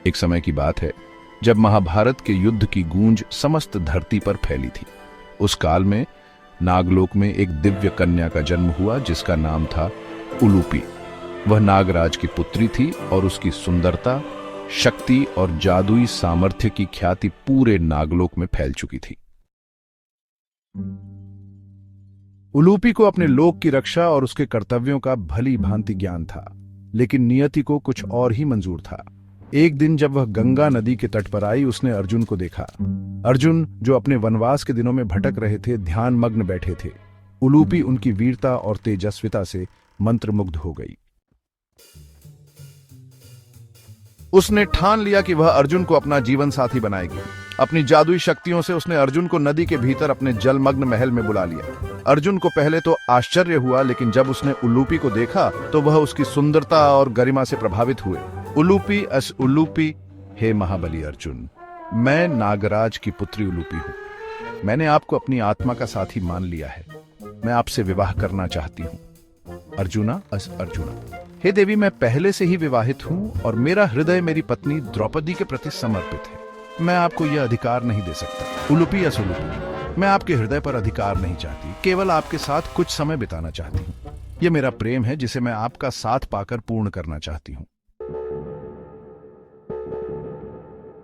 एक समय की बात है जब महाभारत के युद्ध की गूंज समस्त धरती पर फैली थी। उस काल में नागलोक में एक दिव्य कन्या का जन्म हुआ जिसका नाम था उलूपी। वह नागराज की पुत्री थी और उसकी सुंदरता, शक्ति और जादुई सामर्थ्य की ख्याति पूरे नागलोक में फैल चुकी थी। उलूपी को अपने लोक की रक्षा और उसके कर्तव्यों का भली भांति ज्ञान था, लेकिन नियति को कुछ और ही मंजूर था। एक दिन जब वह गंगा नदी के तट पर आई, उसने अर्जुन को देखा। अर्जुन, जो अपने वनवास के दिनों में भटक रहे थे, ध्यान मग्न बैठे थे। उलूपी उनकी वीरता और तेजस्विता से मंत्रमुग्ध हो गई। उसने ठान लिया कि वह अर्जुन को अपना जीवन साथी बनाएगी। अपनी जादुई शक्तियों से उसने अर्जुन को नदी के भीतर अपने जलमग्न महल में बुला लिया। अर्जुन को पहले तो आश्चर्य हुआ, लेकिन जब उसने उलूपी को देखा तो वह उसकी सुंदरता और गरिमा से प्रभावित हुए। उलूपी अस उलूपी, हे महाबली अर्जुन, मैं नागराज की पुत्री उलूपी हूं। मैंने आपको अपनी आत्मा का साथी मान लिया है। मैं आपसे विवाह करना चाहती हूं। अर्जुना अस अर्जुना, हे देवी, मैं पहले से ही विवाहित हूं और मेरा हृदय मेरी पत्नी द्रौपदी के प्रति समर्पित है। मैं आपको यह अधिकार नहीं दे सकता। उलूपी अस उलूपी, मैं आपके हृदय पर अधिकार नहीं चाहती, केवल आपके साथ कुछ समय बिताना चाहती हूं। यह मेरा प्रेम है जिसे मैं आपका साथ पाकर पूर्ण करना चाहती हूं।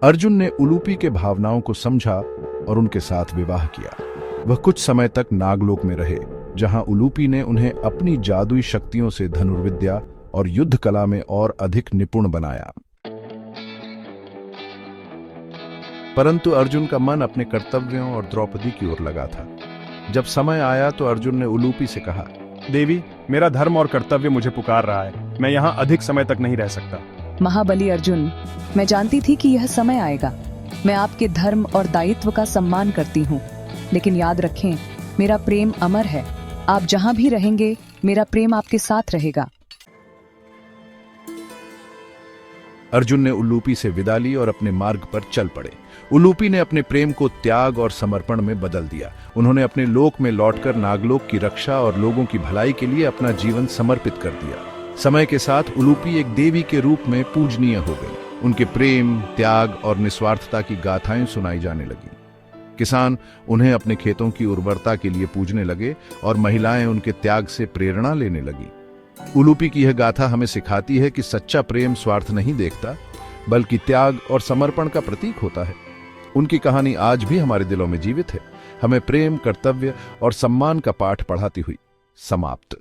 अर्जुन ने उलूपी के भावनाओं को समझा और उनके साथ विवाह किया। वह कुछ समय तक नागलोक में रहे, जहां उलूपी ने उन्हें अपनी जादुई शक्तियों से धनुर्विद्या और युद्ध कला में और अधिक निपुण बनाया। परंतु अर्जुन का मन अपने कर्तव्यों और द्रौपदी की ओर लगा था। जब समय आया तो अर्जुन ने उलूपी से कहा, देवी, मेरा धर्म और कर्तव्य मुझे पुकार रहा है। मैं यहाँ अधिक समय तक नहीं रह सकता। महाबली अर्जुन, मैं जानती थी कि यह समय आएगा। मैं आपके धर्म और दायित्व का सम्मान करती हूँ, लेकिन याद रखें, मेरा प्रेम अमर है। आप जहाँ भी रहेंगे, मेरा प्रेम आपके साथ रहेगा। अर्जुन ने उलूपी से विदा ली और अपने मार्ग पर चल पड़े। उलूपी ने अपने प्रेम को त्याग और समर्पण में बदल दिया। उन्होंने अपने लोक में लौटकर नागलोक की रक्षा और लोगों की भलाई के लिए अपना जीवन समर्पित कर दिया। समय के साथ उलूपी एक देवी के रूप में पूजनीय हो गई। उनके प्रेम, त्याग और निस्वार्थता की गाथाएं सुनाई जाने लगी। किसान उन्हें अपने खेतों की उर्वरता के लिए पूजने लगे और महिलाएं उनके त्याग से प्रेरणा लेने लगी। उलूपी की यह गाथा हमें सिखाती है कि सच्चा प्रेम स्वार्थ नहीं देखता, बल्कि त्याग और समर्पण का प्रतीक होता है। उनकी कहानी आज भी हमारे दिलों में जीवित है, हमें प्रेम, कर्तव्य और सम्मान का पाठ पढ़ाती हुई। समाप्त।